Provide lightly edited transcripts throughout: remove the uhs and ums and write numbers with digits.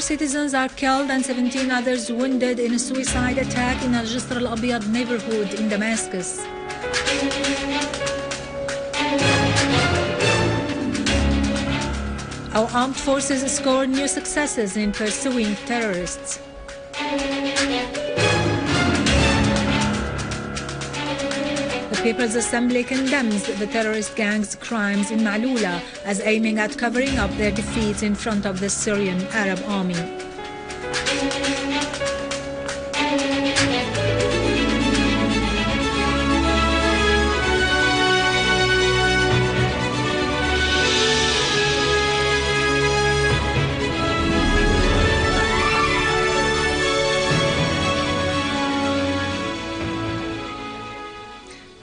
citizens are killed and 17 others wounded in a suicide attack in al-Jisr al-Abyad neighborhood in Damascus. Our armed forces scored new successes in pursuing terrorists. The People's Assembly condemns the terrorist gang's crimes in Ma'loula as aiming at covering up their defeats in front of the Syrian Arab army.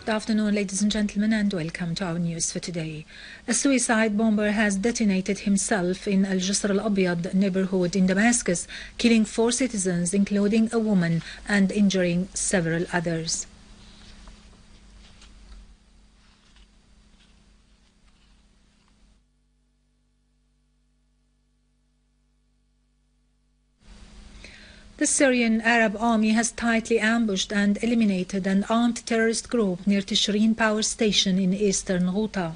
Good afternoon, ladies and gentlemen, and welcome to our news for today. A suicide bomber has detonated himself in al-Jisr al-Abyad neighborhood in Damascus, killing 4 citizens, including a woman, and injuring several others. The Syrian Arab army has tightly ambushed and eliminated an armed terrorist group near Tishreen Power Station in Eastern Ghouta.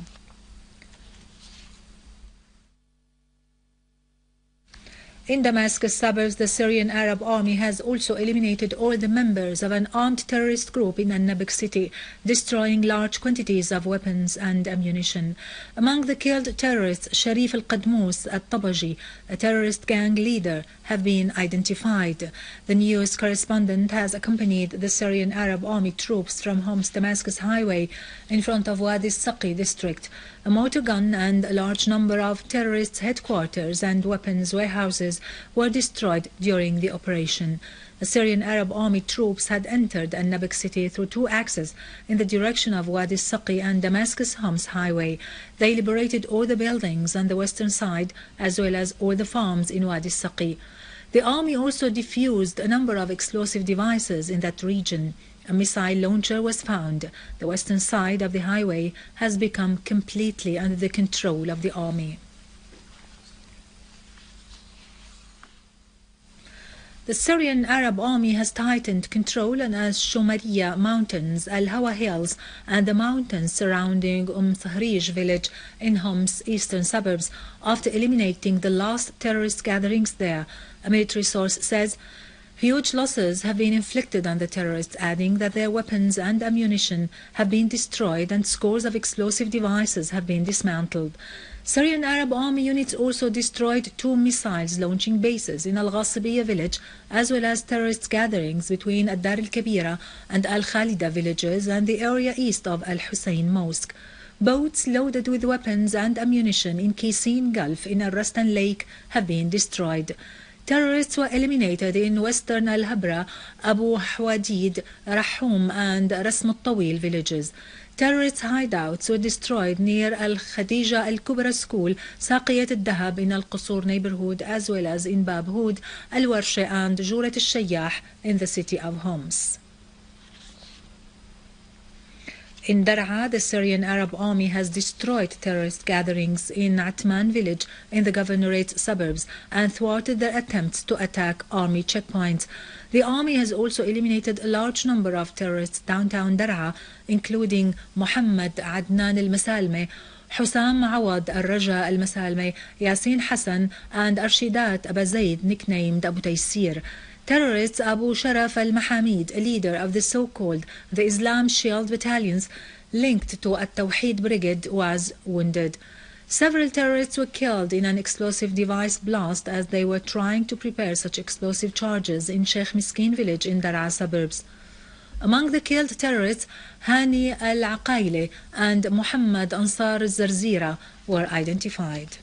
In Damascus suburbs, the Syrian Arab army has also eliminated all the members of an armed terrorist group in Nabek city, destroying large quantities of weapons and ammunition. Among the killed terrorists, Sharif al-Qadmous al-Tabaji, a terrorist gang leader, have been identified. The news correspondent has accompanied the Syrian Arab army troops from Homs-Damascus highway in front of Wadi Saqi district. A motor gun and a large number of terrorists' headquarters and weapons warehouses were destroyed during the operation. The Syrian Arab army troops had entered Nabek city through 2 axes in the direction of Wadi Saqi and Damascus-Homs highway. They liberated all the buildings on the western side as well as all the farms in Wadi Saqi. The army also defused a number of explosive devices in that region. A missile launcher was found. The western side of the highway has become completely under the control of the army. The Syrian Arab army has tightened control on al-Shumariyeh mountains, al-Hawa hills, and the mountains surrounding Thrij village in Homs' eastern suburbs after eliminating the last terrorist gatherings there. A military source says huge losses have been inflicted on the terrorists, adding that their weapons and ammunition have been destroyed and scores of explosive devices have been dismantled. Syrian Arab army units also destroyed 2 missiles launching bases in al-Ghasibiyah village, as well as terrorist gatherings between Ad-Dar al-Kabira and al-Khalida villages and the area east of al-Hussein Mosque. Boats loaded with weapons and ammunition in Kissin Gulf in al-Rastan Lake have been destroyed. Terrorists were eliminated in western al-Habra, Abu Hwadid, Rahum and Rasm al-Tawil villages. Terrorists' hideouts were destroyed near al-Khadija al-Kubra school, Saqiyat al-Dahab in al-Qusur neighborhood, as well as in Bab Hood, al-Warsha and Jurat al-Shayyah in the city of Homs. In Daraa, the Syrian Arab army has destroyed terrorist gatherings in Atman village in the governorate's suburbs and thwarted their attempts to attack army checkpoints. The army has also eliminated a large number of terrorists downtown Daraa, including Muhammad Adnan al-Masalme, Hussam Awad al-Raja al-Masalme, Yasin Hassan, and Arshidat Abazaid, nicknamed Abu Taysir. Terrorists Abu Sharaf al-Mahamid, a leader of the so-called the Islam Shield battalions linked to At-Tawheed Brigade, was wounded. Several terrorists were killed in an explosive device blast as they were trying to prepare such explosive charges in Sheikh Miskin village in Daraa suburbs. Among the killed terrorists, Hani al-Aqaili and Muhammad Ansar al-Zarzira were identified.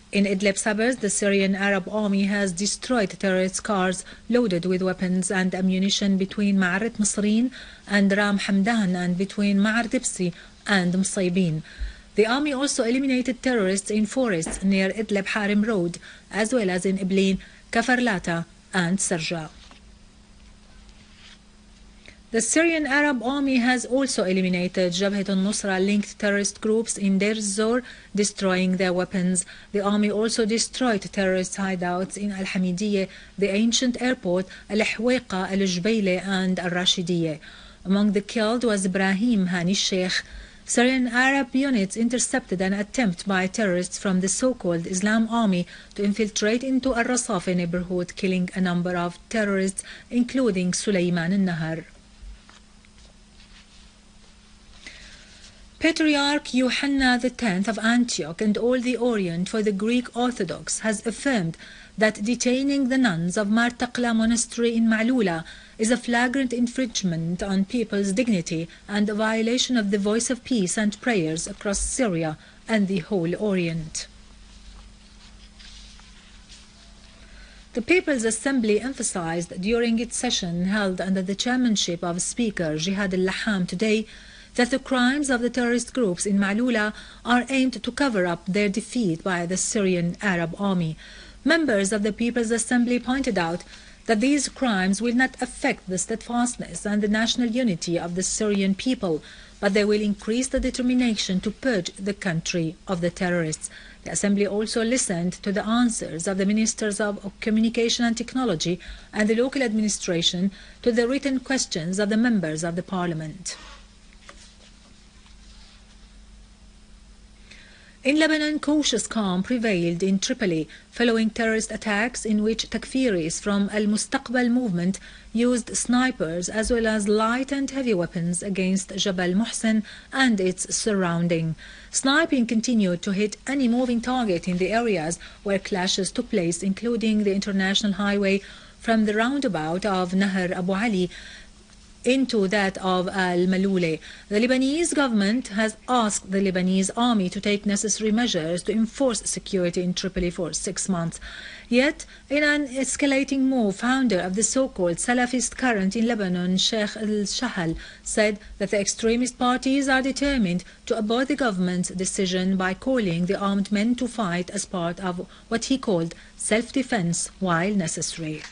In Idleb suburbs, the Syrian Arab army has destroyed terrorist cars loaded with weapons and ammunition between Ma'arat Masrin and Ram Hamdan and between Ma'ar Dibsi and Msaybin. The army also eliminated terrorists in forests near Idleb Harim Road, as well as in Iblin, Kafarlata and Sarja. The Syrian Arab Army has also eliminated Jabhat al-Nusra-linked terrorist groups in Deir Ezzor, destroying their weapons. The army also destroyed terrorist hideouts in al-Hamidiyeh, the ancient airport, al-Hwayqa, al-Jubayleh and al-Rashidiyeh. Among the killed was Ibrahim Hani Sheikh. Syrian Arab units intercepted an attempt by terrorists from the so-called Islam Army to infiltrate into al-Rasafa neighborhood, killing a number of terrorists, including Suleiman al-Nahar. Patriarch Yohanna X of Antioch and all the Orient for the Greek Orthodox has affirmed that detaining the nuns of Mar Takla monastery in Ma'lula is a flagrant infringement on people's dignity and a violation of the voice of peace and prayers across Syria and the whole Orient. The People's Assembly emphasized during its session held under the chairmanship of Speaker Jihad al-Laham today that the crimes of the terrorist groups in Ma'lula are aimed to cover up their defeat by the Syrian Arab Army. Members of the People's Assembly pointed out that these crimes will not affect the steadfastness and the national unity of the Syrian people, but they will increase the determination to purge the country of the terrorists. The Assembly also listened to the answers of the Ministers of Communication and Technology and the local administration to the written questions of the members of the Parliament. In Lebanon, cautious calm prevailed in Tripoli following terrorist attacks in which Takfiris from al-Mustaqbal movement used snipers as well as light and heavy weapons against Jabal Muhsin and its surrounding. Sniping continued to hit any moving target in the areas where clashes took place, including the international highway from the roundabout of Nahar Abu Ali into that of al-Malule. The Lebanese government has asked the Lebanese army to take necessary measures to enforce security in Tripoli for 6 months. Yet, in an escalating move, founder of the so-called Salafist current in Lebanon, Sheikh al-Shahal, said that the extremist parties are determined to abort the government's decision by calling the armed men to fight as part of what he called self-defense while necessary.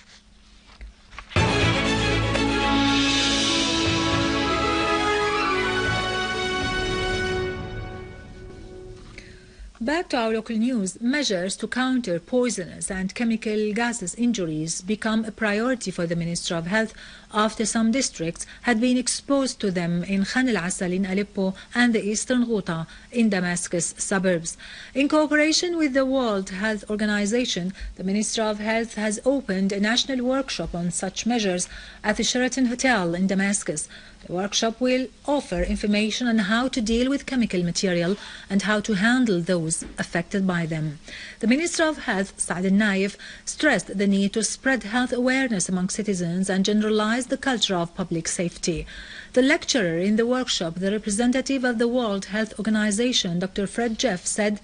Back to our local news, measures to counter poisonous and chemical gases injuries become a priority for the Ministry of Health after some districts had been exposed to them in Khan al-Asal in Aleppo and the Eastern Ghouta in Damascus suburbs. In cooperation with the World Health Organization, the Ministry of Health has opened a national workshop on such measures at the Sheraton Hotel in Damascus. The workshop will offer information on how to deal with chemical material and how to handle those affected by them. The Minister of Health, Saad al-Naif, stressed the need to spread health awareness among citizens and generalize the culture of public safety. The lecturer in the workshop, the representative of the World Health Organization, Dr. Fred Jeff, said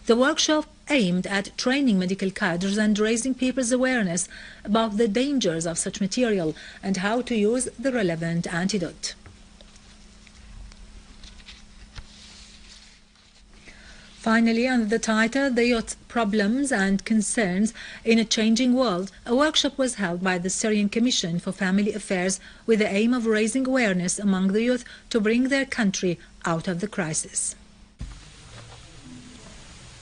the workshop aimed at training medical cadres and raising people's awareness about the dangers of such material and how to use the relevant antidote. Finally, under the title, The Youth Problems and Concerns in a Changing World, a workshop was held by the Syrian Commission for Family Affairs with the aim of raising awareness among the youth to bring their country out of the crisis.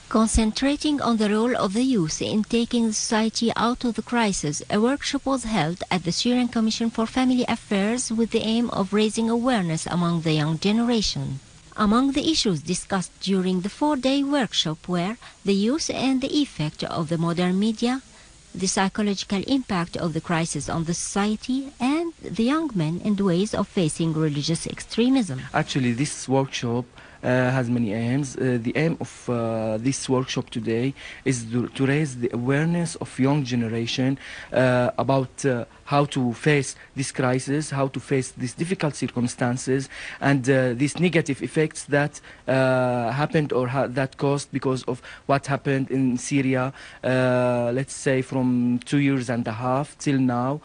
Concentrating on the role of the youth in taking the society out of the crisis, a workshop was held at the Syrian Commission for Family Affairs with the aim of raising awareness among the young generation. Among the issues discussed during the 4-day workshop were the youth and the effect of the modern media, the psychological impact of the crisis on the society, and the young men and ways of facing religious extremism. Actually, this workshop has many aims. The aim of this workshop today is to raise the awareness of young generation about how to face this crisis, how to face these difficult circumstances, and these negative effects that happened or that caused because of what happened in Syria, let's say from 2.5 years till now.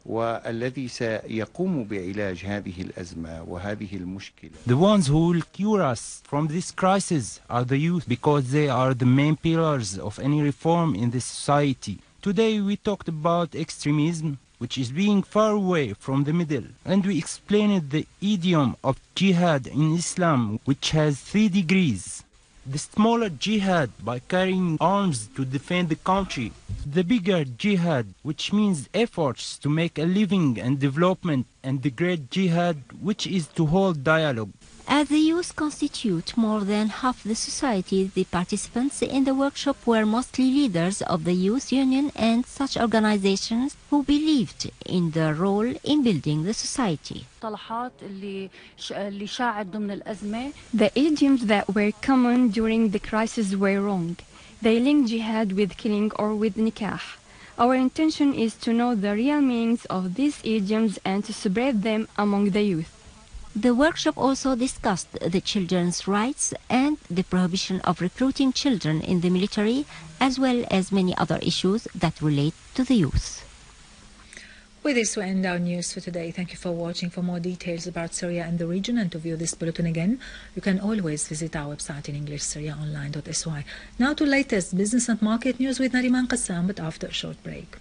والذي سيقوم بعلاج هذه الأزمة وهذه المشكلة. The ones who will cure us from this crisis are the youth, because they are the main pillars of any reform in this society. Today we talked about extremism, which is being far away from the middle. And we explained the idiom of jihad in Islam, which has 3 degrees. The smaller jihad by carrying arms to defend the country. The bigger jihad, which means efforts to make a living and development, and the great jihad, which is to hold dialogue. As the youth constitute more than half the society, the participants in the workshop were mostly leaders of the youth union and such organizations who believed in their role in building the society. The idioms that were common during the crisis were wrong. They link jihad with killing or with nikah. Our intention is to know the real meanings of these idioms and to spread them among the youth. The workshop also discussed the children's rights and the prohibition of recruiting children in the military, as well as many other issues that relate to the youth. With this, we end our news for today. Thank you for watching. For more details about Syria and the region and to view this bulletin again, you can always visit our website in English, syriaonline.sy. Now to latest business and market news with Nariman Qassam, but after a short break.